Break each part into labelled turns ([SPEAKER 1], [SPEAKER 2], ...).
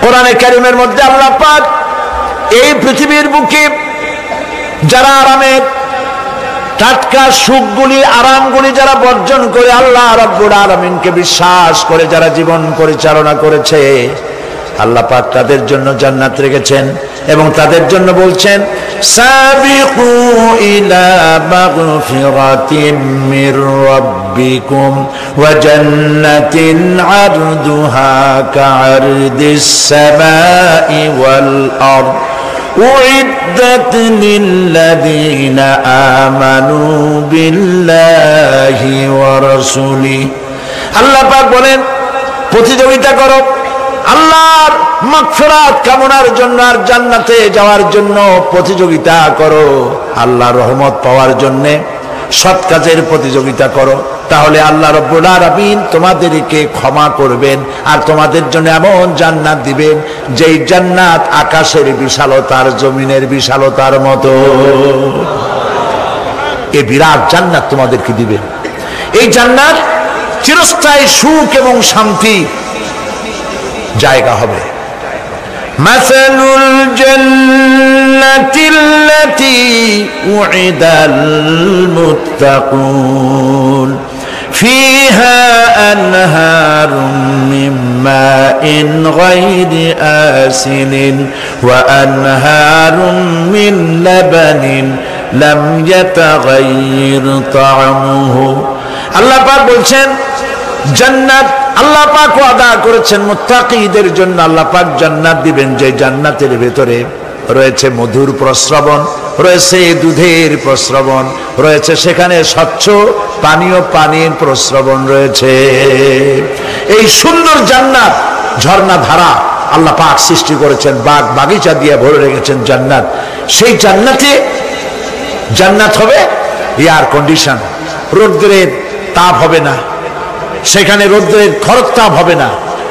[SPEAKER 1] কোরআনে কারীমের মধ্যে আল্লাহ পাক এই পৃথিবীর বুকে যারা আরামের টাটকা সুখগুলি আরামগুলি যারা বর্জন করে আল্লাহ রাব্বুল আলামিনকে বিশ্বাস করে যারা জীবন পরিচালনা করেছে, আল্লাহ পাক তাদের জন্য জান্নাত রেখেছেন এবং তাদের জন্য বলছেন সাবিকু ইলা মাগফিরাতিম মির রাব্বিকুম ওয়া জান্নাতিন আরদুহা কাআরদিস সামাই ওয়াল আরদ উইদ্দাত লিল্লাযীনা আমানু বিল্লাহি ওয়া রাসূলিহি। আল্লাহ পাক বলেন প্রতিযোগিতা করো আল্লাহর মাগফিরাত কামনার জন্য আর জান্নাতে যাওয়ার জন্য প্রতিযোগিতা করো, আল্লাহর রহমত পাওয়ার জন্য সৎ কাজের প্রতিযোগিতা করো, তাহলে আল্লাহ রাব্বুল আলামিন তোমাদেরকে ক্ষমা করবেন আর তোমাদের জন্য এমন জান্নাত দিবেন যেই জান্নাত আকাশের বিশালতার জমিনের বিশালতার মতো। এই বিরাট জান্নাত তোমাদেরকে দিবেন। এই জান্নাত চিরস্থায়ী সুখ এবং শান্তি জায়গা হবে। মাসালুল জান্নাতিল্লাতী উইদাল মুত্তাকুন ফিহা আনহারুম মিন মাইন গায়রি আসিলিন ওয়া আনহারুম মিন লাবানিন লাম ইয়াতাগায়্যার তা'আমুহু। আল্লাহ পাক বলছেন জান্নাত আল্লাহ পাক ওয়াদা করেছেন মুত্তাকীদের জন্য। আল্লাহ পাক জান্নাত দিবেন যে জান্নাতের ভেতরে রয়েছে মধুর প্রস্রবণ, রয়েছে দুধের প্রস্রবণ, রয়েছে সেখানে স্বচ্ছ পানীয় পানির প্রস্রবণ রয়েছে। এই সুন্দর জান্নাত ঝর্ণা ধারা আল্লাহ পাক সৃষ্টি করেছেন, বাগ বাগিচা দিয়ে ভরে রেখেছেন জান্নাত। সেই জান্নাতে জান্নাত হবে এয়ার কন্ডিশন, রৌদ্রের তাপ হবে না সেখানে, রৌদ্রের খরতাপ হবে না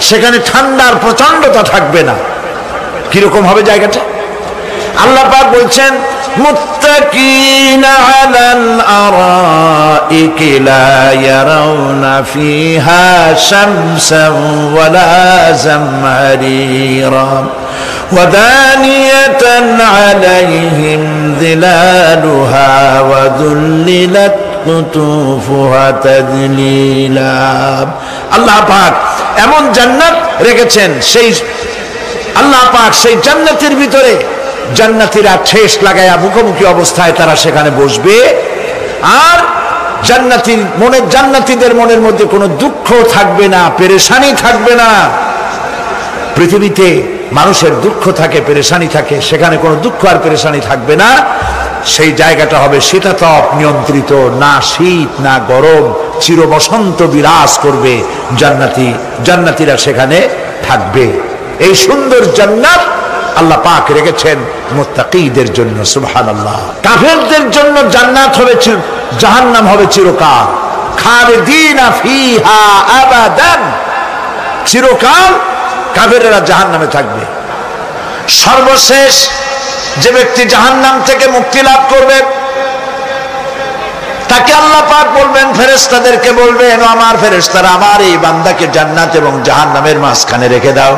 [SPEAKER 1] সেখানে, ঠান্ডার প্রচন্ডতা থাকবে না। কিরকম হবে জায়গাটা? আল্লাহ পাক বলছেন মুত্তাকিনা আলাল আরাইকি লা ইয়ারাউনা ফিহা শামসান ওয়ালা জামহারিরা ওয়া দানিয়াতান আলাইহিম যিলালুহা ওয়া যুল্লিলাত কুতুফুহা তাযলিলা। আল্লাহ পাক এমন জান্নাত রেখেছেন, সেই আল্লাহ পাক সেই জান্নাতের ভিতরে জান্নাতীরা ঠেস লাগায়া মুখোমুখি অবস্থায় তারা সেখানে বসবে আর জান্নাতীদের মনের মধ্যে কোনো দুঃখ থাকবে না, পেরেশানি থাকবে না। পৃথিবীতে মানুষের দুঃখ থাকে, পেরেশানি থাকে, সেখানে কোনো দুঃখ আর পেরেশানি থাকবে না। সেই জায়গাটা হবে শীতাতপ নিয়ন্ত্রিত, না শীত না গরম, চির বসন্ত বিরাজ করবে। জান্নাতীরা সেখানে থাকবে। এই সুন্দর জান্নাত আল্লাহ পাক রেখেছেন মুত্তাকীদের জন্য। সুবহানাল্লাহ। কাফেরদের জন্য জান্নাত হবে, জাহান্নাম হবে চিরকাল। খালিদিনা ফিহা আবাদান, চিরকাল কাফেররা জাহান্নামে থাকবে। সর্বশেষ যে ব্যক্তি জাহান্নাম থেকে মুক্তি লাভ করবে তাকে আল্লাহ পাক বলবেন, ফেরেশতাদেরকে বলবেন, আমার ফেরেশতারা আমার এই বান্দাকে জান্নাত এবং জাহান্নামের মাঝখানে রেখে দাও।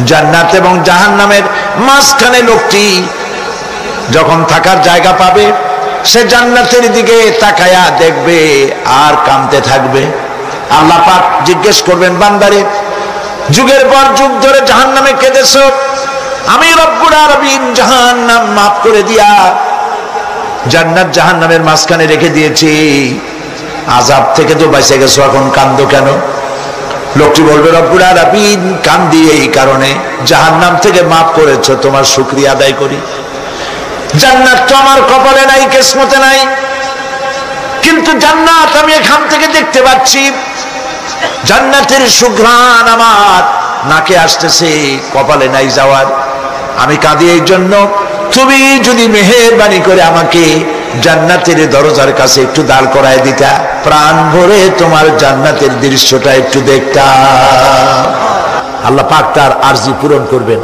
[SPEAKER 1] জান্নাত এবং জাহান্নামের মাঝখানে লোকটি যখন থাকার জায়গা পাবে সে জান্নাতের দিকে তাকায়া দেখবে আর কাঁদতে থাকবে। আল্লাহ পাক জিজ্ঞেস করবেন, বান্দারে যুগের পর যুগ ধরে জাহান্নামে কেঁদেছো, আমি রব্বুল আলামিন জাহান্নাম মাফ করে দিয়া জান্নাত জাহান্নামের মাঝখানে রেখে দিয়েছি, আযাব থেকে তো বেঁচে গেছো, এখন কাঁদো কেন? লোকটি বলবে, রব্বুল আলামিন কান্দি এই কারণে, জাহান্নাম থেকে মাফ করেছো, তোমার শুকরিয়া আদায় করি। জান্নাত তো আমার কপালে নাই, কিসমতে নাই, কিন্তু জান্নাত আমি এখান থেকে দেখতে পাচ্ছি, জান্নাতের সুঘ্রাণ আমার নাকে আসতেছে, কপালে নাই যাওয়ার। আমি কাঁদি এই জন্য, তুমি যদি মেহেরবানি করে আমাকে জান্নাতের দরজার কাছে একটু দাঁড় করায় দিতা, প্রাণ ভরে তোমার জান্নাতের দৃশ্যটা একটু দেখতাম। আল্লাহ পাক তার আরজি পূরণ করবেন,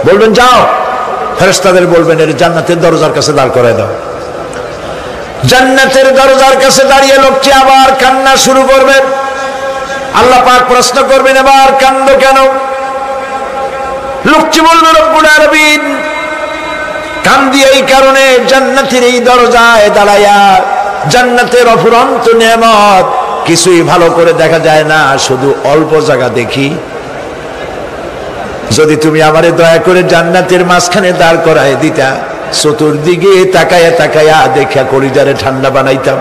[SPEAKER 1] বলবেন যাও, ফেরেশতাদের বলবেন এর জান্নাতের দরজার কাছে দাঁড় করায় দাও। জান্নাতের দরজার কাছে দাঁড়িয়ে লোকটি আবার কান্না শুরু করবেন। আল্লাহ পাক প্রশ্ন করবেন, এবার কান্দো কেন? লোকটি বলবে রব্বুল আলামিন কান্দি এই কারণে জান্নাতের এই দরজায় দাঁড়ায়া, জান্নাতের অফুরন্ত নেয়ামত কিছুই ভালো করে দেখা যায় না, শুধু অল্প জায়গা দেখি। যদি তুমি আমারে দয়া করে জান্নাতের মাঝখানে দাঁড় করায় দিতা, চতুর্দিকে তাকায়া তাকায়া দেখা কলিজারে ঠান্ডা বানাইতাম।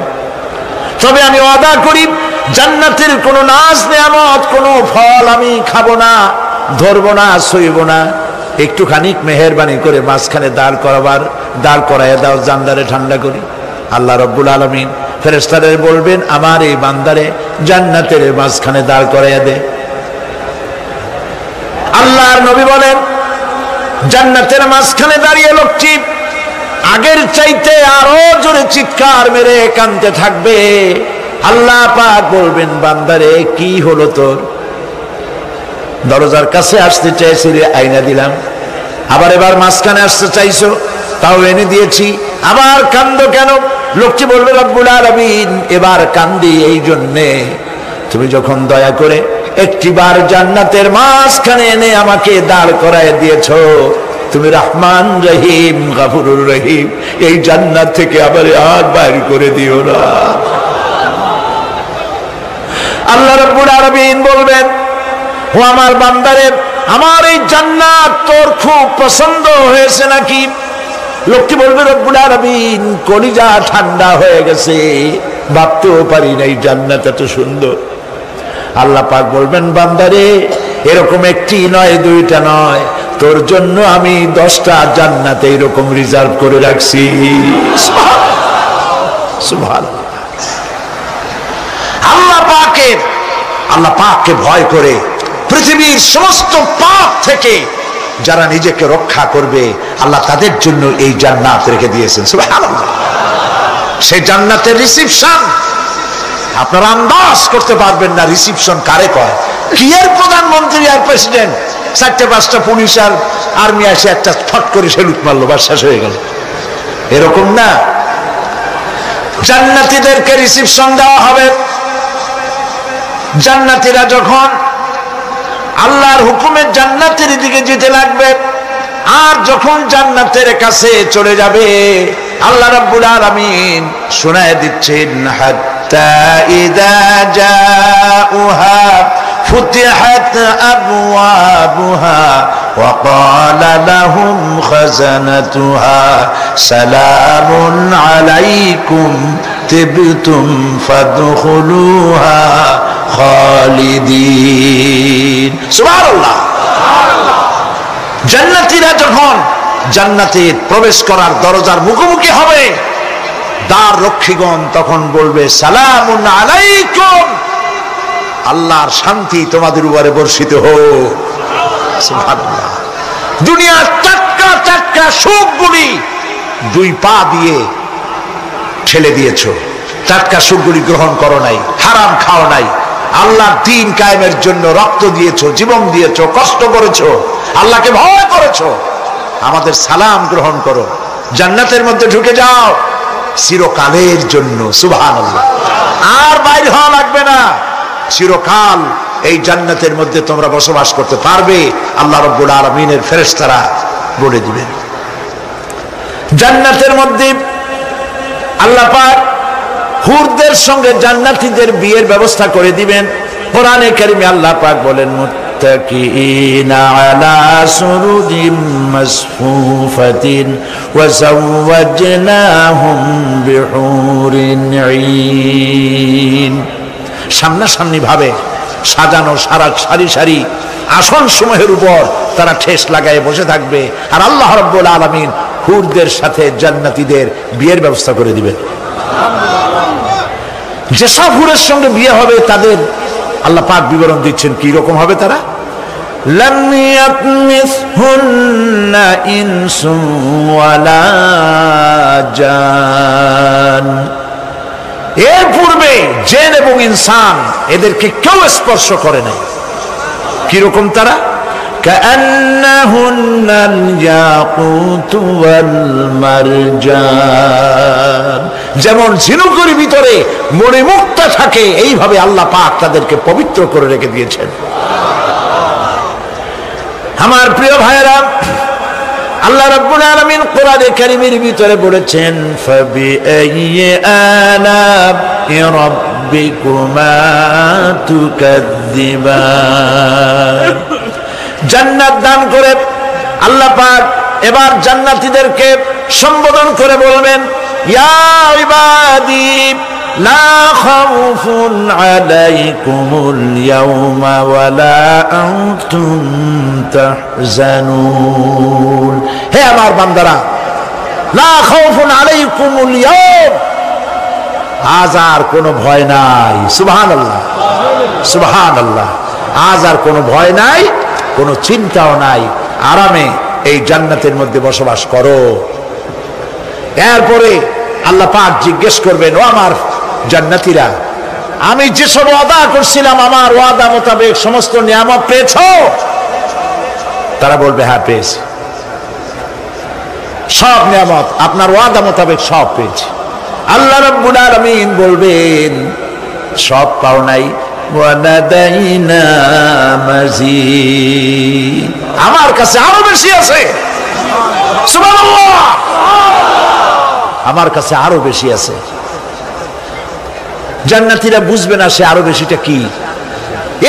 [SPEAKER 1] তবে আমি ওয়াদা করি জান্নাতের কোনো নাজ নেয়ামত, কোনো ফল আমি খাবো না, ধরবো না, সইব না। একটুখানি মেহেরবানি করে মাঝখানে দাঁড় করাইয়া দাও, জান্নারে ঠান্ডা করি। আল্লাহ রব্বুল আলামিন ফেরেশতাদের বলবেন আমার এই বান্দারে জান্নাতের মাঝখানে দাঁড় করাইয়া দে। আল্লাহর নবী বলেন জান্নাতের মাঝখানে দাঁড়িয়ে লোকটি আগের চাইতে আরো জোরে চিৎকার মেরে কাঁদতে থাকবে। আল্লাহ পাক বলবেন বান্দারে কি হলো তোর? দরজার কাছে আসতে চাইছিলে, আইনা দিলাম। আবার এবার মাঝখানে আসতে চাইছো, তাও এনে দিয়েছি। আবার কান্দো কেন? লোকটি বলবে রব্বুল আলামিন এবার কান্দি এই জন্যে তুমি যখন দয়া করে একটিবার জান্নাতের মাঝখানে এনে আমাকে দাঁড় করায় দিয়েছো, তুমি রহমান রহিম গফুরুর রহিম, এই জান্নাত থেকে আবার আর বাইর করে দিও না। আল্লাহ রাব্বুল আলামিন বলবেন ও আমার বান্দারে, আমার এই জান্নাত তোর খুব পছন্দ হয়েছে নাকি? লোকটি বলবে রব্বুল আলামিন কলিজা ঠান্ডা হয়ে গেছে, ভাবতেও পারি না এই জান্নাত এত সুন্দর। আল্লাহ পাক বলবেন বান্দারে এরকম একটি নয়, দুইটা নয়, তোর জন্য আমি 10টা জান্নাত এরকম রিজার্ভ করে রাখছি। সুবহানাল্লাহ। আল্লাহ পাককে ভয় করে পৃথিবীর সমস্ত পাপ থেকে যারা নিজেকে রক্ষা করবে আল্লাহ তাদের জন্য এই জান্নাত রেখে দিয়েছেন। সুবহানাল্লাহ। সেই জান্নাতের রিসিপশন আপনারা আন্দাজ করতে পারবেন না রিসিপশন কারে কয়। কি এর প্রধানমন্ত্রী আর প্রেসিডেন্ট, 4-5টা পুলিশ আর আর্মি এসে একটা ফট করে সেলুট মারলো, বাস শেষ হয়ে গেল, এরকম না। জান্নাতীদেরকে রিসিপশন দেওয়া হবে। জান্নাতীরা যখন আল্লাহর হুকুমে জান্নাতের দিকে যেতে লাগবে, আর যখন জান্নাতের কাছে চলে যাবে আল্লাহ রাব্বুল আলামিন শোনায় দিচ্ছেন হাত্তা ইযা জাউহা ফুতিহাত আবওয়াবুহা ওয়া ক্বালা লাহুম খাজানাতুহা সালামুন আলাইকুম তিবতুম ফাদখুলুহা খালিদিন। সুবহানাল্লাহ। জান্নাতীরা যখন জান্নাতে প্রবেশ করার দরজার মুখোমুখি হবে, দ্বার রক্ষীগণ তখন বলবে সালামুন আলাইকুম, আল্লাহর শান্তি তোমাদের উপরে বর্ষিত হোক। সুবহানাল্লাহ। দুনিয়ার টাটকা টাটকা সুখগুলি 2 পা দিয়ে ঠেলে দিয়েছো, টাটকা সুখগুলি গ্রহণ করো নাই, হারাম খাও নাই, আল্লাহর দ্বীন কায়েমের জন্য রক্ত দিয়েছো, জীবন দিয়েছো, কষ্ট করেছো, আল্লাহকে ভয় করেছো। আমাদের সালাম গ্রহণ করো, জান্নাতের মধ্যে ঢুকে যাও চিরকালের জন্য। সুবহানাল্লাহ। আর বাইরে হওয়া লাগবে না, চিরকাল এই জান্নাতের মধ্যে তোমরা বসবাস করতে পারবে, আল্লাহ রাব্বুল আলামিনের ফেরেশতারা বলে দিবেন। জান্নাতের মধ্যে আল্লাহ পাক হুরদের সঙ্গে জান্নাতীদের বিয়ের ব্যবস্থা করে দিবেন। কোরআনে কারিমে আল্লাহ পাক বলেন মুত্তাকিনা আলা সুরুদিম মাসফুফাতিন ওয়া যাওয়াজনাহুম বিহুরিন ঈন। সামনাসামনি ভাবে সাজানো সারি সারি আসন সমূহের উপর তারা ঠেস লাগায় বসে থাকবে, আর আল্লাহ রাব্বুল আলামিন হুরদের সাথে জান্নাতীদের বিয়ের ব্যবস্থা করে দিবেন। যেসব হুরের সঙ্গে বিয়ে হবে তাদের আল্লাহ পাক বিবরণ দিচ্ছেন কি রকম হবে তারা। লাম ইয়াতমিসহুন্না ইনসুন ওয়ালা জান, এর পূর্বে জিন এবং ইনসান এদেরকে কেউ স্পর্শ করে নাই। কি রকম তারা? কাআন্নাহুন্নাল ইয়াকুতু ওয়াল মারজান, যেমন ঝিনুকের ভিতরে মণিমুক্তা থাকে এইভাবে আল্লাহ পাক তাদেরকে পবিত্র করে রেখে দিয়েছেন। আমার প্রিয় ভাইরা, আল্লাহ রাব্বুল আলামিন কোরআনে কারীমের ভিতরে বলেছেন ফাবিআইয়ি আলা'i রাব্বিকুমা তুকাযযিবান। জান্নাত দান করে আল্লাহ পাক এবার জান্নাতীদেরকে সম্বোধন করে বলবেন, ইয়া ইবাদি লা খাউফুন আলাইকুমুল ইয়াওমা ওয়ালা আনতুম তাহজানুন। হে আমার বান্দারা, লা খাউফুন আলাইকুমুল ইয়াওম, আজ আর কোনো ভয় নাই। সুবহানাল্লাহ, সুবহানাল্লাহ। আজ আর কোনো ভয় নাই, কোনো চিন্তাও নাই, আরামে এই জান্নাতের মধ্যে বসবাস করো। এরপরে আল্লাহ পাক জিজ্ঞেস করবেন, ও আমার জান্নাতীরা, আমি যেসব ওয়াদা করছিলাম আমার ওয়াদা মোতাবেক সমস্ত নিয়ামত পেয়েছো? তারা বলবে হ্যাঁ পেয়েছি, সব নিয়ামত আপনার ওয়াদা মোতাবেক সব পেয়েছি। আল্লাহ রাব্বুল আলামিন বলবেন সব পাও নাই, ওয়ানাদাইনা মাজিদ, আমার কাছে আরো বেশি আছে। সুবহানাল্লাহ, আমার কাছে আরো বেশি আছে। জান্নাতীরা বুঝবে না সে আরো বেশিটা কি,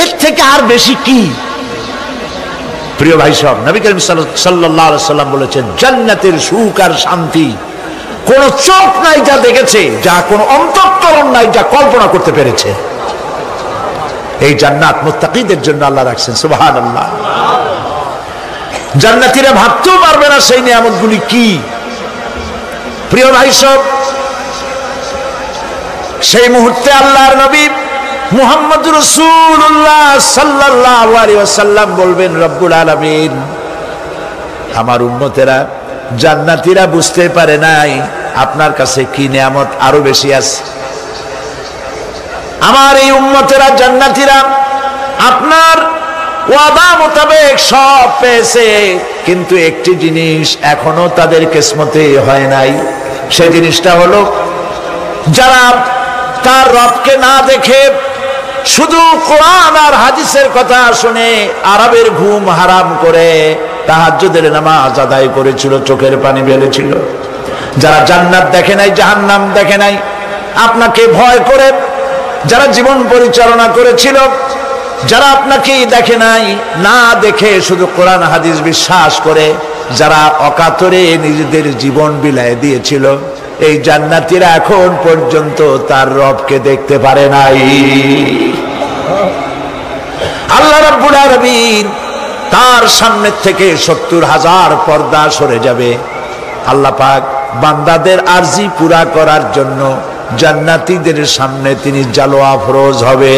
[SPEAKER 1] এর থেকে আর বেশি কি। প্রিয় ভাই সব, নবী করিম সাল্লাল্লাহু আলাইহি সাল্লাম বলেছেন জান্নাতের সুখ আর শান্তি কোন চোখ নাই যা দেখেছে, যা কোন অন্তঃকরণ নাই যা কল্পনা করতে পেরেছে। এই জান্নাত মুত্তাকিদের জন্য আল্লাহ রাখছেন। সুবহানাল্লাহ। জান্নাতীরা ভাবতেও পারবে না সেই নিয়ামতগুলি কি। প্রিয় ভাই সব, সেই মুহূর্তে আল্লাহর নবী মুহাম্মদুর রাসূলুল্লাহ সাল্লাল্লাহু আলাইহি ওয়াসাল্লাম বলবেন, রব্বুল আলামিন, আমার উম্মতেরা জান্নাতীরা বুঝতে পারে নাই আপনার কাছে কি নিয়ামত আরো বেশি আছে। আমার এই উম্মতেরা জান্নাতীরা আপনার ওয়াদা মোতাবেক সব পেয়েছে, কিন্তু একটি জিনিস এখনো তাদের কিসমতে হয় নাই। সেই জিনিসটা হলো, যারা তার রবকে না দেখে শুধু কোরআন আর হাদিসের কথা শুনে আরবের ঘুম হারাম করে তাহাজ্জুদের নামাজ আদায় করেছিল, চোখের পানি ফেলেছিল, যারা জান্নাত দেখে নাই, জাহান্নাম দেখে নাই, আপনাকে ভয় করে যারা জীবন পরিচালনা করেছিল, যারা আপনাকে দেখে নাই, না দেখে শুধু কোরআন হাদিস বিশ্বাস করে যারা অকাতরে নিজেদের জীবন বিলায় দিয়েছিল, এই জান্নাতীরা এখন পর্যন্ত তার রবকে দেখতে পারে নাই। আল্লাহ রাব্বুল আলামিন তার সামনে থেকে ৭০,০০০ পর্দা সরে যাবে। আল্লাহ পাক বান্দাদের আরজি পুরা করার জন্য জান্নাতীদের সামনে তিনি জালোয়া ফরোজ হবে।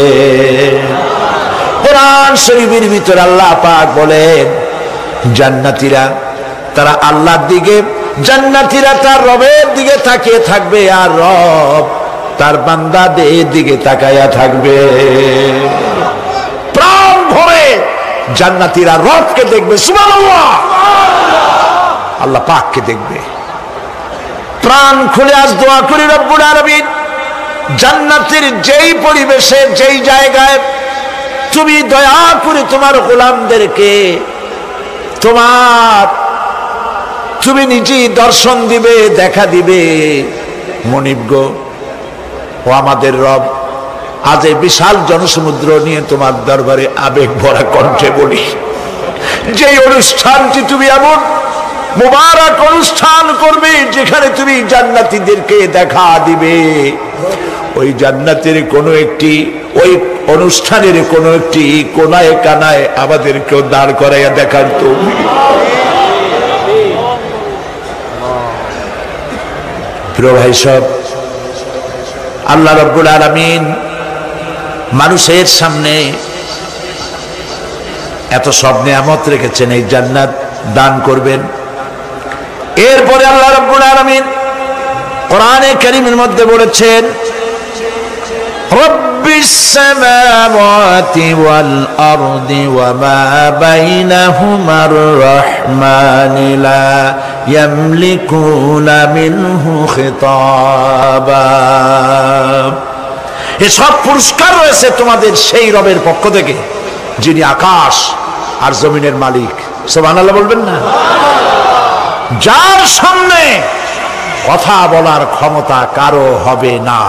[SPEAKER 1] কোরআন শরীফের ভিতরে আল্লাহ পাক বলেন, জান্নাতীরা তারা আল্লাহর দিকে, জান্নাতীরা তার রবের দিকে তাকিয়ে থাকবে, আর রব তার বান্দাদের দিকে তাকায়া থাকবে। প্রাণ ভরে জান্নাতীরা রবকে দেখবে। সুবহানাল্লাহ, আল্লাহ পাককে দেখবে। প্রাণ খুলে আজ দোয়া করি, রব্বুল আলামিন জান্নাতের যেই পরিবেশে, যেই জায়গায় তুমি দয়া করে তোমার গোলামদেরকে তুমি নিজেই দর্শন দিবে, দেখা দিবে। মনিব গো, ও আমাদের রব, আজ এই বিশাল জনসমুদ্র নিয়ে তোমার দরবারে আবেগ ভরা কণ্ঠে বলি, যে অনুষ্ঠানটি তুমি এমন মুবারক অনুষ্ঠান করবে যেখানে তুমি জান্নাতীদেরকে দেখা দিবে, ওই জান্নাতের কোনো একটি, ওই অনুষ্ঠানের কোনো একটি কোনায় কানায় আমাদেরকেও দাঁড় করাইয়া দেখান তুমি। প্রিয় ভাই সব, আল্লাহ রাব্বুল আলামিন মানুষের সামনে এত সব নিয়ামত রেখেছেন, এই জান্নাত দান করবেন। এরপরে আল্লাহ রাব্বুল আলামিন কোরআনে কারীমের মধ্যে বলেছেন, রব্বিস সামাওয়াতি ওয়াল আরদি ওয়া মা বাইনাহুমার রাহমানি লা ইয়ামলিকুনা মিনহু খিতাবা। এসব পুরস্কার রয়েছে তোমাদের সেই রবের পক্ষ থেকে যিনি আকাশ আর জমিনের মালিক। সুবহানাল্লাহ বলবেন না? যার সামনে কথা বলার ক্ষমতা কারো হবে না,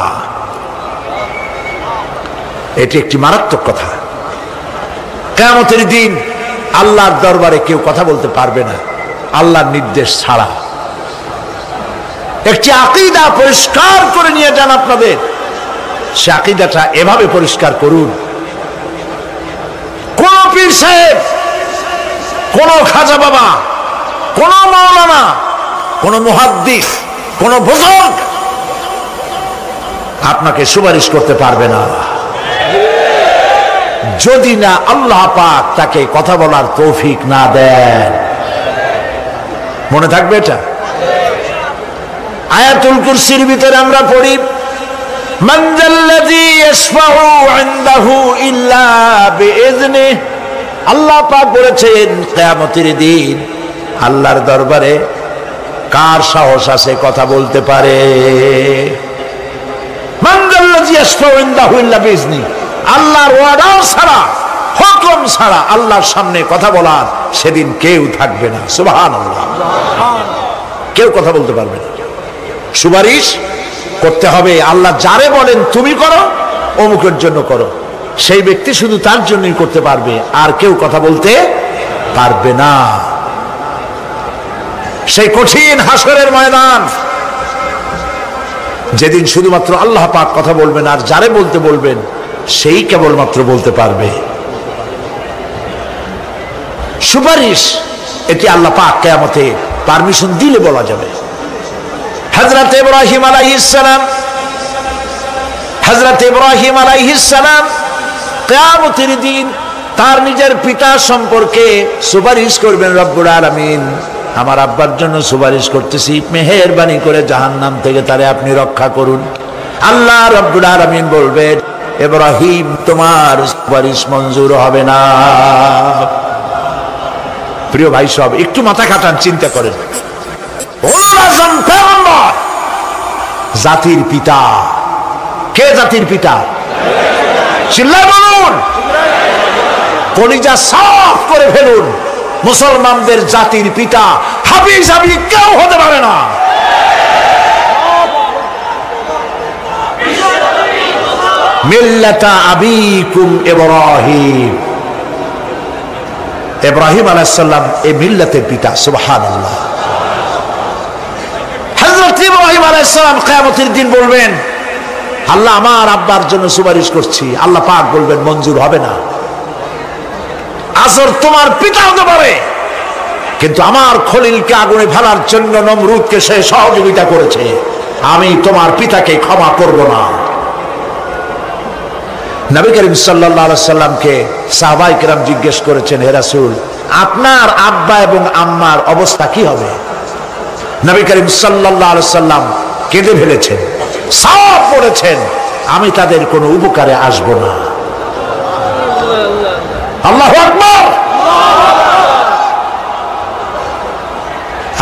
[SPEAKER 1] এটি একটি মারাত্মক কথা। কিয়ামতের দিন আল্লাহর দরবারে কেউ কথা বলতে পারবে না আল্লাহর নির্দেশ ছাড়া। একটি আকীদা পরিষ্কার করে নিয়ে যান আপনাদের, সে আকীদাটা এভাবে পরিষ্কার করুন, কোন পীর সাহেব, কোন খাজা বাবা, কোন মাওলানা, কোন মুহাদ্দিস, কোন বুজুর্গ আপনাকে সুপারিশ করতে পারবে না যদি না আল্লাহ পাক তাকে কথা বলার তৌফিক না দেন। মনে থাকবে এটা। আয়াতুল কুরসির ভিতরে আমরা পড়ি, মান যাল্লাযী ইয়াশফাউ ইনদাহু ইল্লা বিইযনিহি। আল্লাহ পাক বলেছেন কিয়ামতের দিন আল্লাহর দরবারে কার সাহস আছে কথা বলতে পারে? মান যাল্লাযী ইয়াশফাউ ইনদাহু ইল্লা বিইযনিহি। আল্লাহর ওয়ার্ডার ছাড়া, হুকুম ছাড়া আল্লাহর সামনে কথা বলার সেদিন কেউ থাকবে না। সুবহানাল্লাহ। কেউ কথা বলতে পারবে না। সুপারিশ করতে হবে আল্লাহ যারে বলেন তুমি করো, অমুকের জন্য করো, সেই ব্যক্তি শুধু তার জন্যই করতে পারবে, আর কেউ কথা বলতে পারবে না। সেই কঠিন হাসরের ময়দান, যেদিন শুধুমাত্র আল্লাহ পাক কথা বলবেন, আর যারে বলতে বলবেন সেই কেবলমাত্র বলতে পারবে। সুপারিশ এটি আল্লাহ পাক কিয়ামতে পারমিশন দিলে বলা যাবে। হযরত ইব্রাহিম আলাইহিস সালাম কিয়ামতের দিন তার নিজের পিতা সম্পর্কে সুপারিশ করবেন, রব্বুল আলামিন আমার আব্বার জন্য সুপারিশ করতেছি, মেহেরবানি করে জাহান্নাম থেকে তারে আপনি রক্ষা করুন। আল্লাহ রব্বুল আলামিন বলবেন, ইব্রাহিম তোমার সুপারিশ মঞ্জুর হবে না। প্রিয় ভাই সব একটু মাথা খাটান, চিন্তা করেন। জাতির পিতা কে? জাতির পিতা চিল্লায় বলুন, কলিজা সাফ করে ফেলুন। মুসলমানদের জাতির পিতা হাফিজ কেউ হতে পারে না। মিল্লাতা আবিকুম ইব্রাহিম। ইব্রাহিম আলাইহিস সালাম এই মিল্লাতের পিতা। সুবহানাল্লাহ। হযরত ইব্রাহিম আলাইহিস সালাম কিয়ামতের দিন বলবেন, আল্লাহ আমার আব্বার জন্য সুপারিশ করছি। আল্লাহ পাক বলবেন মঞ্জুর হবে না। আজর তোমার পিতা হতে পারে, কিন্তু আমার খলিলকে আগুনে ফেলার জন্য নমরুদকে সে সহযোগিতা করেছে, আমি তোমার পিতাকে ক্ষমা করব না। নবী করিম সাল্লাল্লাহু আলাইহি সাল্লামকে সাহাবায়ে কেরাম জিজ্ঞেস করেছেন, হে রাসূল আপনার আব্বা এবং আম্মার অবস্থা কি হবে? নবী করিম সাল্লাল্লাহু আলাইহি সাল্লাম কেঁদে ফেলেছেন, সাফ বলেছেন আমি তাদের কোনো উপকারে আসব না। আল্লাহু আকবার।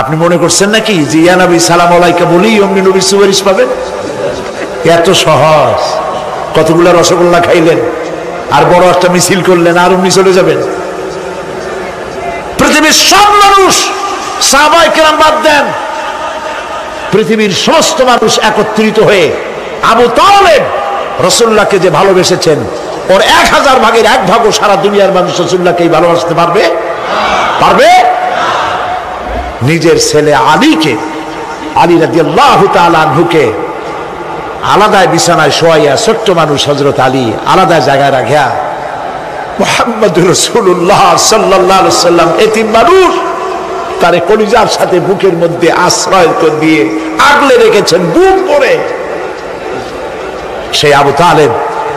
[SPEAKER 1] আপনি মনে করছেন নাকি যে ইয়া নবী সালাম আলাইকা বলি অমনি নবী সুপারিশ পাবেন? এত সহজ। কতগুলা রসগোল্লা খাইলেন আর বড় একটা মিছিল করলেন আর অমনি চলে যাবেন? পৃথিবীর সব মানুষ, সাহাবায়ে কেরাম বাদ দেন, পৃথিবীর সমস্ত মানুষ একত্রিত হয়ে আবু তালেব রাসূলুল্লাহকে যে ভালোবেসেছেন, ওর 1000 ভাগের 1 ভাগও সারা দুনিয়ার মানুষ রাসূলুল্লাহকেই ভালোবাসতে পারবে? পারবে? নিজের ছেলে আলীকে, আলী রাদিয়াল্লাহু তাআলা আনহুকে আলাদা বিছানায় শোয়াইয়া, ছোট্ট মানুষ হযরত আলী আলাদা জায়গায় রাখিয়া মুহাম্মদুর রাসূলুল্লাহ সাল্লাল্লাহু আলাইহি সাল্লাম এতিম মানুষ তারে কলিজার সাথে বুকের মধ্যে আশ্রয় দিয়ে আগলে রেখেছেন বুক ভরে। সেই আবু তালেব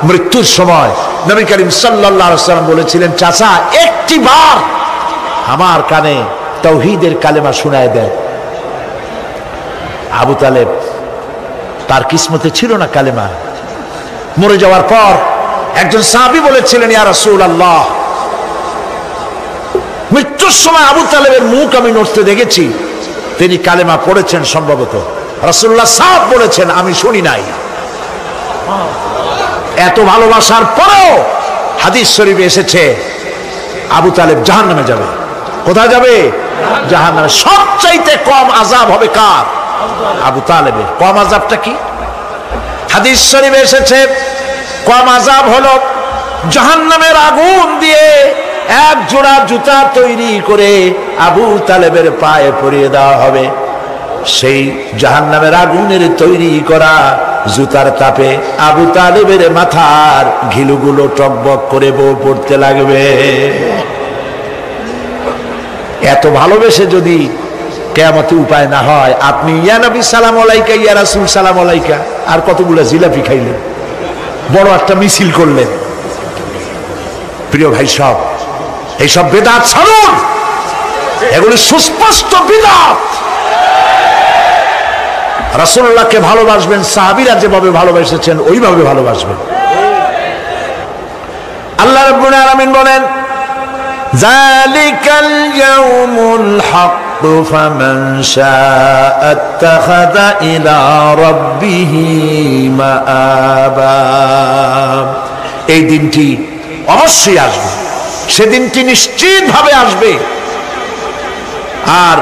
[SPEAKER 1] মৃত্যুর সময় নবী করিম সাল্লাল্লাহু আলাইহি সাল্লাম বলেছিলেন, চাচা একটি বার আমার কানে তাওহীদের কালেমা শোনায় দেন। আবু তালেব তার কিসমতে ছিল না কালেমা। মরে যাওয়ার পর একজন সাহাবী বলেছিলেন, ইয়া রাসূলুল্লাহ মৃত্যুর সময় আবু তালেবের মুখ আমি নড়তে দেখেছি, তিনি কালেমা পড়েছেন সম্ভবত। রাসূলুল্লাহ সাফ বলেছেন আমি শুনি নাই। এত ভালোবাসার পরেও হাদিস শরীফে এসেছে আবু তালেব জাহান্নামে যাবে। কোথায় যাবে? জাহান্নামে। সবচাইতে কম আযাব হবে কার? আবু তালেবের। কম আযাবটা কি? হাদিস শরীফে এসেছে কম আযাব হলো জাহান্নামের আগুন দিয়ে এক জোড়া জুতা তৈরি করে আবু তালেবের পায়ে পরিয়ে দেওয়া হবে। সেই জাহান্নামের আগুনের তৈরি করা জুতার তাপে আবু তালেবের মাথার ঘিলুগুলো টকবক করে বউ পড়তে লাগবে। এত ভালোবেসে যদি কিয়ামতে উপায় না হয়, আপনি ইয়া নবী সালাম আলাইকা, ইয়া রাসূল সালাম আলাইকা, আর কতগুলো জিলাপি খাইলেন, বড় একটা মিছিল করলেন। প্রিয় ভাই সব, এইসব বিদআত ছাড়ুন, এগুলি সুস্পষ্ট বিদআত। রাসূলুল্লাহকে ভালোবাসবেন, সাহাবীরা যেভাবে ভালোবেসেছেন ওইভাবে ভালোবাসবেন। আল্লাহ রাব্বুল আলামিন বলেন, যালিকাল ইয়াউমুল হক ফামান শাআ আত্তাখাযা ইলা রাব্বিহি মাআবা। এই দিনটি অবশ্যই আসবে, সেদিনটি নিশ্চিতভাবে আসবে। আর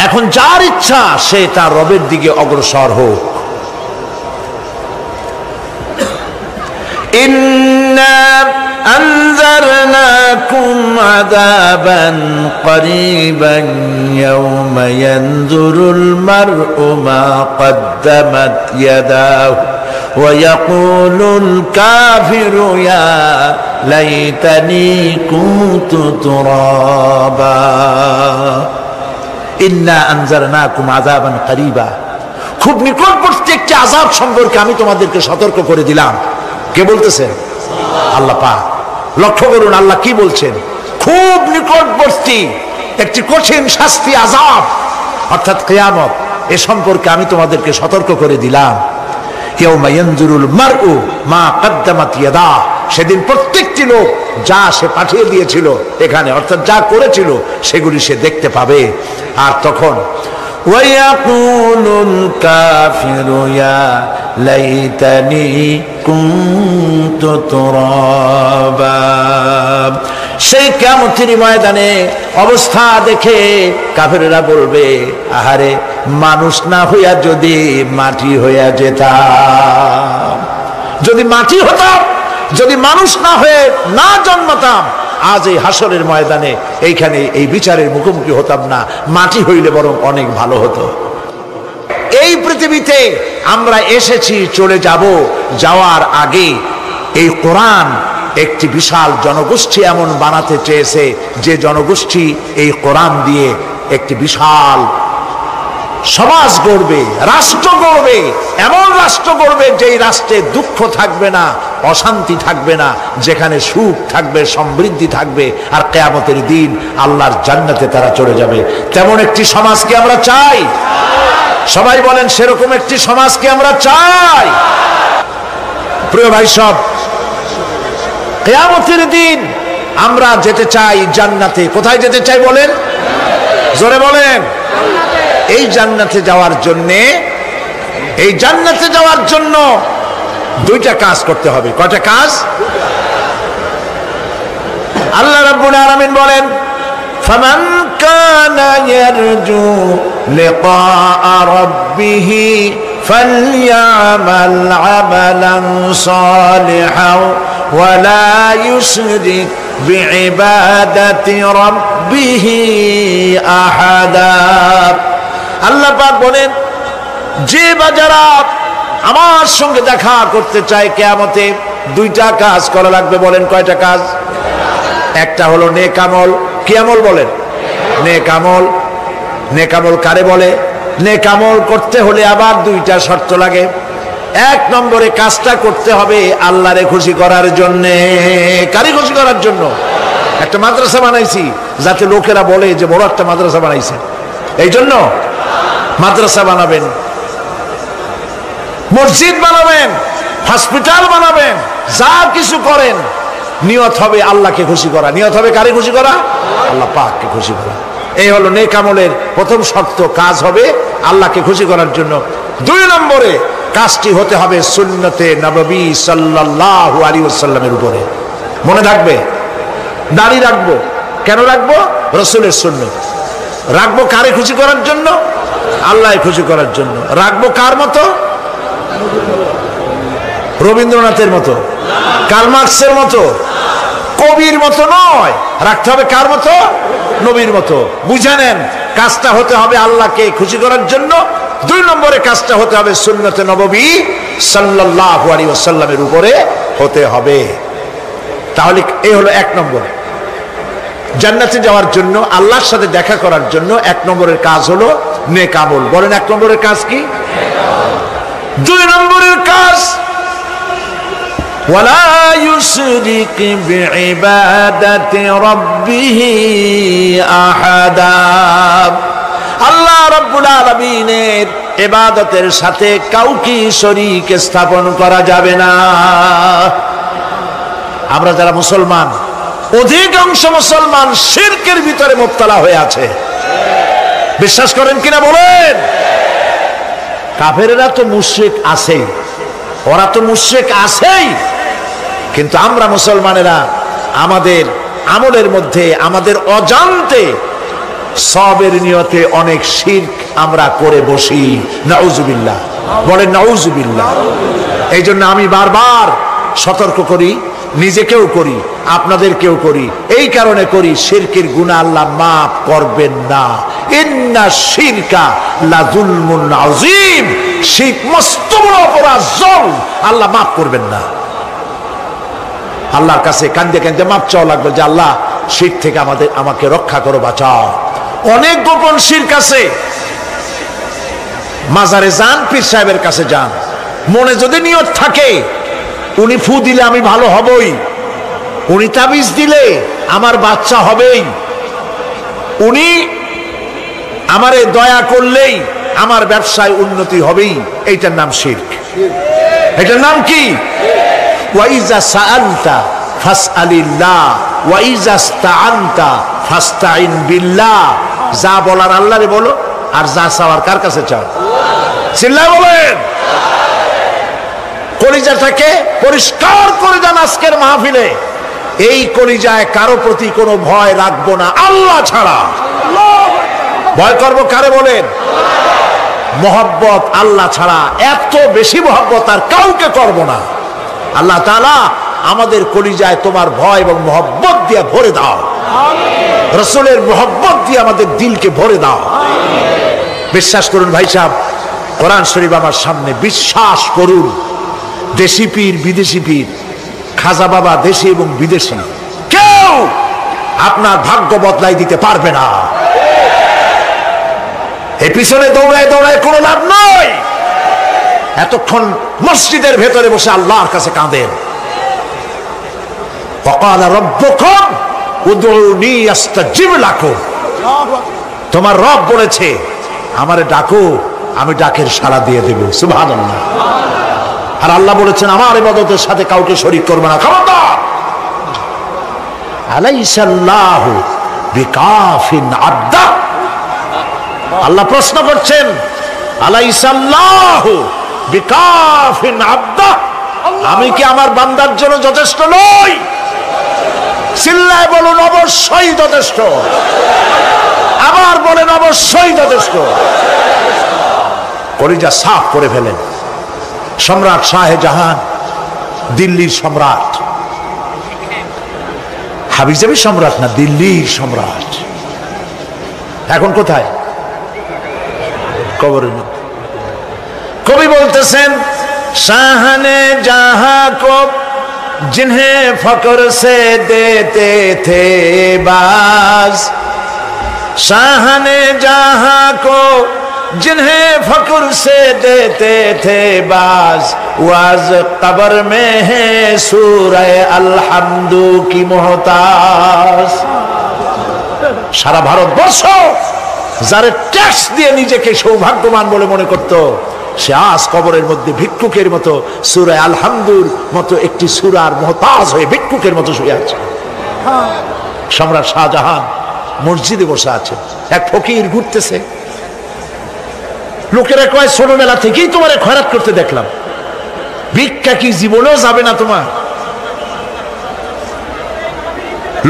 [SPEAKER 1] এখন যার ইচ্ছা সে তার রবের দিকে অগ্রসর হোক। ইন্না আনজারনাকুম আযাবান করিবান ইয়াওমা ইয়ানজুরুল মার'উ মা কদ্দামাত ইয়াদাহু ওয়া ইয়াকুলুল কাফিরু ইয়া লাইতানি কুনতু তুরাবা। ইন্না আনজারনাকুম আযাবান করিবা, খুব নিকটবর্তী একটি আযাব সম্পর্কে আমি তোমাদেরকে সতর্ক করে দিলাম। কে বলতেছেন? আল্লাহ পাক। লক্ষ্য করুন আল্লাহ কি বলছেন, খুব নিকটবর্তী একটি কঠিন শাস্তি, আযাব অর্থাৎ কিয়ামত, এ সম্পর্কে আমি তোমাদেরকে সতর্ক করে দিলাম। ইয়াউমা ইয়ানজুরুল মার'উ মা কদ্দামাত ইয়াদাহু, সেদিন প্রত্যেকটি লোক যা সে পাঠিয়ে দিয়েছিল এখানে, অর্থাৎ যা করেছিল সেগুলি সে দেখতে পাবে। আর তখন ওয়ায়াকুলুল কাফিরু ইয়া লাইতানি কুনতু তুরাবা। সেই কিয়ামতের ময়দানে অবস্থা দেখে কাফেররা বলবে, আহারে মানুষ না হইয়া যদি মাটি হইয়া যেতাম, যদি মাটি হতাম, যদি মানুষ না হয়ে না জন্মাতাম, আজ এই হাসরের ময়দানে এইখানে এই বিচারের মুখোমুখি হতাম না, মাটি হইলে বরং অনেক ভালো হতো। এই পৃথিবীতে আমরা এসেছি, চলে যাব, যাওয়ার আগে এই কোরআন একটি বিশাল জনগোষ্ঠী এমন বানাতে চেয়েছে যে জনগোষ্ঠী এই কোরআন দিয়ে একটি বিশাল সমাজ গড়বে, রাষ্ট্র গড়বে, এমন রাষ্ট্র গড়বে যেই রাষ্ট্রে দুঃখ থাকবে না, অশান্তি থাকবে না, যেখানে সুখ থাকবে, সমৃদ্ধি থাকবে, আর কিয়ামতের দিন আল্লাহর জান্নাতে তারা চলে যাবে। তেমন একটি সমাজকে আমরা চাই। সবাই বলেন, সেরকম একটি সমাজকে আমরা চাই। প্রিয় ভাই সব, কিয়ামতের দিন আমরা যেতে চাই জান্নাতে। কোথায় যেতে চাই বলেন? জোরে বলেন। এই জান্নাতে যাওয়ার জন্যে, এই জান্নাতে যাওয়ার জন্য দুইটা কাজ করতে হবে। কয়টা কাজ? আল্লাহ রাব্বুল আলামিন বলেন, ফামান কানা ইয়ারজু লিকাআ রাব্বিহি ফালইয়ামাল আমালান সালিহান ওয়া লা ইউশরিক বিইবাদাতি রাব্বিহি আহাদা। আল্লাহ পাক বলেন, যে বাজারা আমার সঙ্গে দেখা করতে চায় কিয়ামতে, দুইটা কাজ করা লাগবে। বলেন কয়টা কাজ? একটা হলো নেক আমল। কি আমল বলেন? নেক আমল। নেক আমল কারে বলে? নেক আমল করতে হলে আবার দুইটা শর্ত লাগে। এক নম্বরে কাজটা করতে হবে আল্লাহরে খুশি করার জন্য। কারে খুশি করার জন্য? একটা মাদ্রাসা বানাইছি যাতে লোকেরা বলে যে বড় একটা মাদ্রাসা বানাইছে, এই জন্য মাদ্রাসা বানাবেন, মসজিদ বানাবেন, হসপিটাল বানাবেন, যা কিছু করেন নিয়ত হবে আল্লাহকে খুশি করা। নিয়ত হবে কারে খুশি করা? আল্লাহ পাককে খুশি করা। এই হলো নেক আমলের প্রথম শর্ত, কাজ হবে আল্লাহকে খুশি করার জন্য। দুই নম্বরে কাজটি হতে হবে সুন্নতে নববী সাল্লাল্লাহু আলাইহি ওয়াসাল্লামের উপরে। মনে থাকবে, দাড়ি রাখবো, কেন রাখবো? রাসূলের সুন্নাত। রাখবো কারে খুশি করার জন্য? আল্লাহ খুশি করার জন্য। রাখবো কার মতো? রবীন্দ্রনাথের মতো, কার্ল মার্কসের মতো, কবির মতো নয়। রাখতে হবে কার মতো? নবীর মতো। বুঝে নেন, কাজটা হতে হবে আল্লাহকে খুশি করার জন্য। 2 নম্বরে কাজটা হতে হবে সুন্নতে নববী সাল্লাল্লাহু আলাইহি ওয়াসাল্লামের উপরে হতে হবে। তাহলে এই হলো 1 নম্বর। জান্নাতে যাওয়ার জন্য, আল্লাহর সাথে দেখা করার জন্য 1 নম্বরের কাজ হলো নেক আমল। বলেন 1 নম্বরের কাজ কি? 2 নম্বরের কাজ ওয়ালা ইউশরিক বিইবাদাতি রাব্বিহি আহাদা। আল্লাহ রাব্বুল আলামিনের ইবাদতের সাথে কাউকে শরীক স্থাপন করা যাবে না। আমরা যারা মুসলমান, অধিকাংশ মুসলমান শিরকের ভিতরে মুবতালা হয়ে আছে। বিশ্বাস করেন কিনা বলেন? কাফেরেরা তো মুশরিক আছেই, ওরা তো মুশরিক আছেই, কিন্তু আমরা মুসলমানেরা আমাদের আমলের মধ্যে আমাদের অজান্তে সবের নিয়তে অনেক শিরক আমরা করে বসি। নাউজুবিল্লাহ, বলেন নাউজুবিল্লাহ। এই জন্য আমি বারবার সতর্ক করি, নিজেকেও করি, আপনাদেরকেও করি। এই কারণে করি, শিরকের গুনাহ আল্লাহ মাফ করবেন না। ইন্না শিরকা লাযুলমুন আযীম। শিরক মস্ত বড় অপরাধ, জুলম, আল্লাহ মাফ করবেন না। আল্লাহর কাছে কাঁদতে কাঁদতে মাফ চাওয়া লাগবে যে আল্লাহ শিরক থেকে আমাকে রক্ষা করো, বাঁচাও। অনেক গোপন শিরক আছে। মাজারে যান, পীর সাহেবের কাছে যান, মনে যদি নিয়ত থাকে উনি ফু দিলে আমি ভালো হবই, উনি তাবিজ দিলে আমার বাচ্চা হবেই, উনি আমারে দয়া করলেই আমার ব্যবসায় উন্নতি হবেই, এইটার নাম শিরক। এটার নাম কি? ওয়াইজা সাআলতা ফাসআলিল্লাহ ওয়াইজা ইসতাআনতা ফাসতাইন বিল্লাহ। যা বলার আল্লাহরে বলো, আর যা চাওয়ার কার কাছে চাও? চিল্লায় বলেন। কলিজাটাকে পরিষ্কার করে যান আজকের মাহফিলে। এই কলিজায় কারো প্রতি কোনো ভয় রাখবো না আল্লাহ ছাড়া। ভয় করবো কারে বলেন? মহব্বত আল্লাহ ছাড়া, এত বেশি মহব্বত আর কাউকে করব না। আল্লাহ তাআলা আমাদের কলিজায় তোমার ভয় এবং মহব্বত দিয়ে ভরে দাও। রাসূলের মহব্বত দিয়ে আমাদের দিলকে ভরে দাও। বিশ্বাস করুন ভাই সাহেব, কোরআন শরীফ আমার সামনে, বিশ্বাস করুন, দেশি পীর বিদেশি পীর, খাজা বাবা দেশি এবং বিদেশি, কেউ আপনার ভাগ্য বদলাই দিতে পারবে না। এই পিছনে দৌড়ায় দৌড়ায় কোনো লাভ নয়। এতক্ষণ মসজিদের ভেতরে বসে আল্লাহর কাছে কাঁদেন। ওয়াকালা রাব্বুকুম উদউনি আস্তাজিব লাকুম। তোমার রব বলেছে আমারে ডাকো, আমি ডাকের সাড়া দিয়ে দেব। সুবহানাল্লাহ। আর আল্লাহ বলেছেন আমার ইবাদতের সাথে কাউকে শরীক করবে না। খবরদার। আলাইসাল্লাহু বিকাফিন আবদা। আল্লাহ প্রশ্ন করছেন, আলাইসাল্লাহু বিকাফিন আবদা, আমি কি আমার বান্দার জন্য যথেষ্ট নই? চিল্লায় বলুন অবশ্যই যথেষ্ট। আবার বলেন অবশ্যই যথেষ্ট। কলিজা সাফ করে ফেলেন। সম্রাট শাহজাহান, দিল্লির সম্রাট, হাবিজাবি সম্রাট না, দিল্লির সম্রাট। এখন কোথায়? কবরের মধ্যে। কবি বলতেছেন, শাহনে জাহাं को जिन्हें फक्र से देते थे बाज, शाहने जहां को जिन्हें फक्र से देते थे बाज, वाज कब्र में है सूरह अलहम्दु की मोहताज। সারা ভারতবর্ষ যারা ট্যাক্স দিয়ে নিজেকে সৌভাগ্যবান বলে মনে করত, সে আজ কবরের মধ্যে ভিক্ষুকের মতো সূরা আলহামদুর মতো একটি সূরার মুহতাজ হয়ে ভিক্ষুকের মতো শুয়ে আছে। সম্রাট শাহজাহান মসজিদে বসে আছে, এক ফকির ঘুরতেছে। লোকেরা কয় ছোটবেলা থেকেই তোমার খয়রাত করতে দেখলাম, ভিক্ষা কি জীবনেও যাবে না তোমার?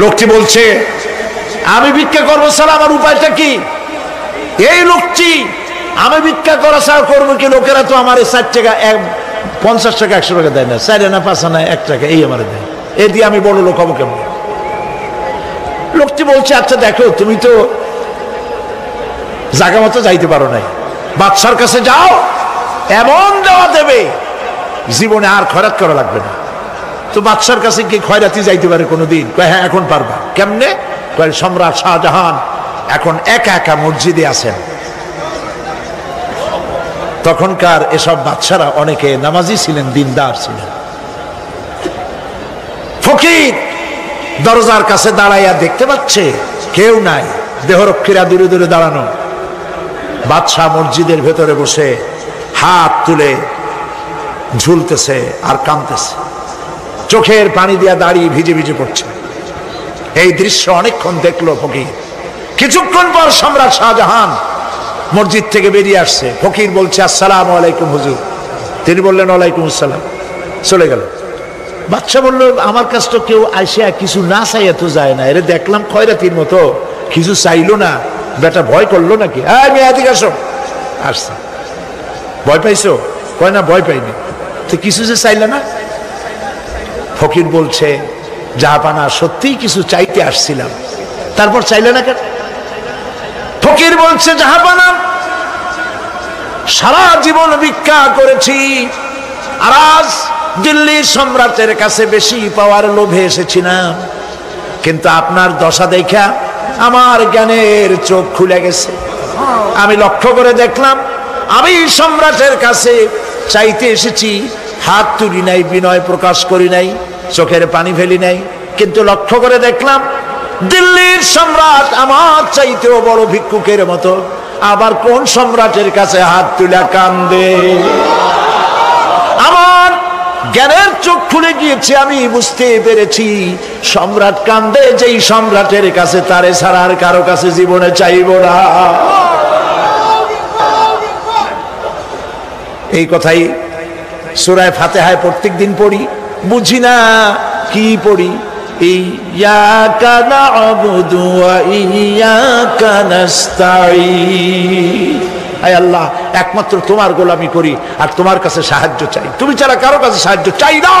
[SPEAKER 1] লোকটি বলছে, আমি ভিক্ষা করবো ছাড়া আমার উপায়টা কি? এই লোকটি আমি ভিক্ষা করা ছাড়া করবো কি? লোকেরা তো আমার 60 টাকা 50 টাকা 100 টাকা দেয় না, 4 আনা 5 আনা 1 টাকা এই আমার দেয়, এ দিয়ে আমি বড় লোক হবো কেমন? লোকটি বলছে আচ্ছা দেখো তুমি তো জায়গা মতো যাইতে পারো নাই, বাদশার কাছে যাও, এমন দেওয়া দেবে জীবনে আর খয়রাত করা লাগবে না। তো বাদশার কাছে কি খয়রাতি যাইতে পারে কোনোদিন? কয় হ্যাঁ এখন পারবা। কেমনে? কয় সম্রাট শাহজাহান এখন একা একা মসজিদে আছেন। তখনকার এসব বাদশারা অনেকে নামাজি ছিলেন, দিনদার ছিলেন। ফকির দরজার কাছে দাঁড়াইয়া দেখতে পাচ্ছে কেউ নাই, দেহরক্ষীরা দূরে দূরে দাঁড়ানো। বাদশাহ মসজিদের ভেতরে বসে হাত তুলে ঝুলতেছে আর কাঁদতেছে, চোখের পানি দিয়া দাঁড়িয়ে ভিজে ভিজে পড়ছে। এই দৃশ্য অনেকক্ষণ দেখলো ফকির। কিছুক্ষণ পর সম্রাট শাহজাহান মসজিদ থেকে বেরিয়ে আসছে। ফকির বলছে আসসালামু আলাইকুম হুজুর। তিনি বললেন ওয়ালাইকুম আসসালাম, চলে গেল। বাদশা বলল আমার কাছে তো কেউ আইসা কিছু না চাইয়া তো যায় না, এরে দেখলাম খয়রাতির মতো কিছু চাইলো না, বেটা ভয় করলো নাকি? আমি এদিকে আসো। আসছে। ভয় পাইছো? কয় না ভয় পাইনি। তো কিছু যে চাইলে না? ফকির বলছে জাহাপানা সত্যিই কিছু চাইতে আসছিলাম। তারপর চাইলে না কেন? ফকির বলছে জাহাপানা সারা জীবন ভিক্ষা করেছি, আর আজ দিল্লির সম্রাটের কাছে বেশি পাওয়ার লোভে এসেছিলাম, কিন্তু আপনার দশা দেখা আমার জ্ঞানের চোখ খুলে গেছে। আমি লক্ষ্য করে দেখলাম আমি সম্রাটের কাছে চাইতে এসেছি, হাত তুলি নাই, বিনয় প্রকাশ করি নাই, চোখের পানি ফেলি নাই, কিন্তু লক্ষ্য করে দেখলাম দিল্লির সম্রাট আমার চাইতেও বড় ভিক্ষুকের মতো। আবার কোন সম্রাটের কাছে হাত তুলে কান্দে? আমার জ্ঞানের চোখ খুলে গিয়েছে, আমি বুঝতে পেরেছি সম্রাট কান্দে যেই সম্রাটের কাছে, তারে ছাড়া আর কারো কাছে জীবনে চাইব না। এই কথাই সূরা ফাতিহায় প্রত্যেক দিন পড়ি, বুঝি না কি পড়ি। ইয়াকা না'বুদু ওয়া ইয়াকা নাস্তাঈন। আয় আল্লাহ, একমাত্র তোমার গোলামি করি আর তোমার কাছে সাহায্য চাই, তুমি ছাড়া কারো কাছে সাহায্য চাই না।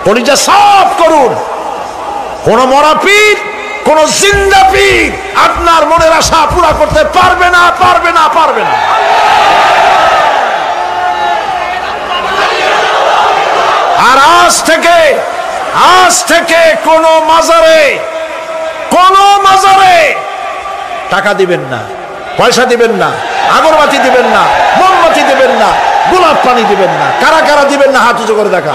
[SPEAKER 1] কলিজা সাফ করুন। কোন মরা পীর, কোন জিন্দা পীর আপনার মনের আশা পুরা করতে পারবে না, পারবে না, পারবে না। আর আজ থেকে কোন মাজারে টাকা দিবেন না, পয়সা দিবেন না, আগরবাতি দিবেন না, মোমবাতি দিবেন না, গোলাপ পানি দিবেন না। কারা কারা দিবেন না হাত উঁচু করে দেখা।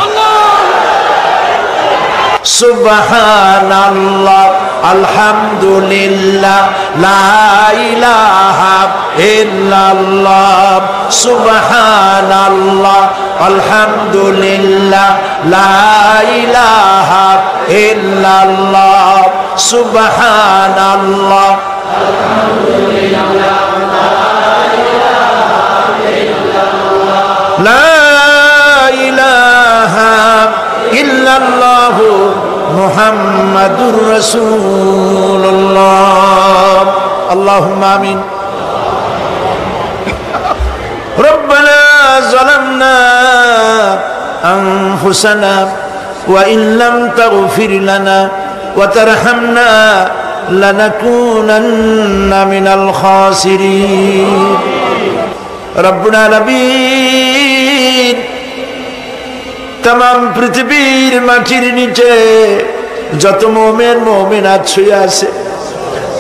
[SPEAKER 1] সুবহানাল্লাহ, আলহামদুলিল্লাহ, লা ইলাহা ইল্লাল্লাহ। সুবহানাল্লাহ, আলহামদুলিল্লাহ, লা ইলাহা ইল্লাল্লাহ। সুবহানাল্লাহ, আলহামদুলিল্লাহ, লা ইলাহা ইল্লাল্লাহ, মুহাম্মাদুর রাসূলুল্লাহ। আল্লাহুম্মা আমিন। রব্বানা যালামনা আনফুসানা ওয়া ইন লাম তাগফির লানা ওয়া তারহামনা লানাকুনান্না মিনাল খাসিরিন। রব্বুল আলামিন, तमाम পৃথিবীর মাটির নিচে যত মুমিন মুমিনাত শুয়ে আছে,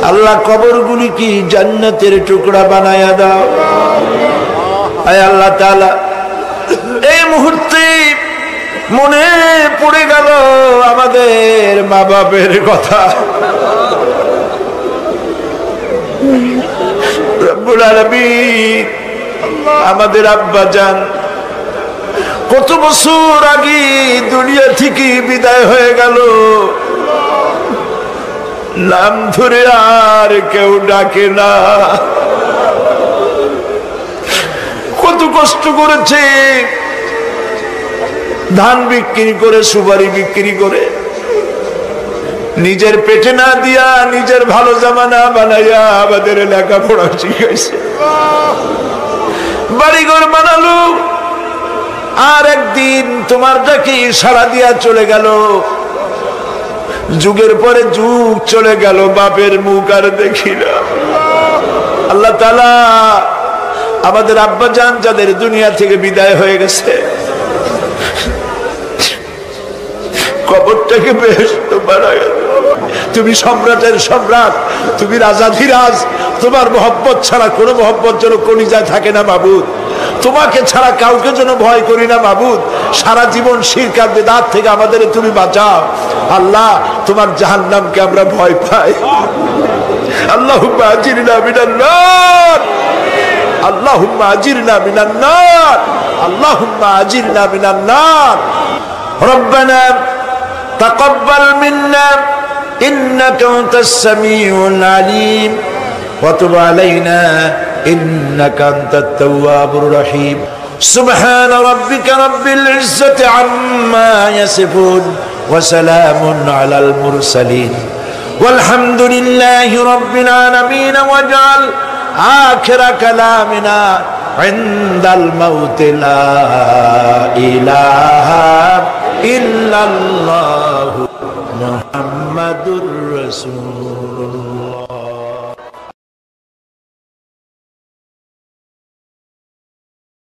[SPEAKER 1] আল্লাহ কবরগুলি কি জান্নাতের টুকরা বানায়া দাও। আয় আল্লাহ তাআলা, এই মুহূর্তে মনে পড়ে গেল আমাদের মা বাপের কথা। রব্বুল আলামিন, আমাদের আব্বা জান কত বছর আগে দুনিয়া থেকে বিদায় হয়ে গেল, নাম ধরে আর কেউ ডাকে না। কত কষ্ট করেছে, ধান বিক্রি করে, সুপারি বিক্রি করে নিজের পেটে না দিয়া নিজের ভালো জামা না বানাইয়া আমাদের লেখাপড়া শিখাইছে, বাড়িঘর বানালো, আর একদিন তোমার ডাকে সাড়া দিয়া চলে গেল। যুগের পরে যুগ চলে গেল, বাপের মুখ আর দেখি না। আল্লাহ তাআলা আমাদের আব্বাজান যাদের দুনিয়া থেকে বিদায় হয়ে গেছে, কবরটাকে বেহেশত বানায়। তুমি সম্রাটের সম্রাট, তুমি রাজাধিরাজ, তোমার মহব্বত ছাড়া কোনো মহব্বত যেন কলিজায় থাকে না মাবুদ। তোমাকে ছাড়া কাউকে যেন ভয় করি না মাবুদ। সারা জীবন শিরক আর বিদআত থেকে আমাদের তুমি বাঁচাও আল্লাহ। তোমার জাহান্নামকে আমরা ভয় পাই। আল্লাহুম্মা আজিরনা মিনান নার, আল্লাহুম্মা আজিরনা মিনান নার, আল্লাহুম্মা আজিরনা মিনান নার। রব্বানা তাকাব্বাল মিন্না ইন্নাকা আনতাস সামিউল আলিম ওয়া তুব আলাইনা ইন্নাকা আনতাত তাওয়াবুর রহিম। সুবহান রাব্বিকা রাব্বিল ইজ্জাতি আম্মা ইয়াসিফুন ওয়া সালামুন আলাল মুরসালিন ওয়ালহামদুলিল্লাহি রাব্বিল আলামিন। ওয়াজআল আখিরা কালামিনা ইনদাল মাউত লা ইলাহা ইল্লাল্লাহু মুহাম্মাদুর রাসূলুল্লাহ।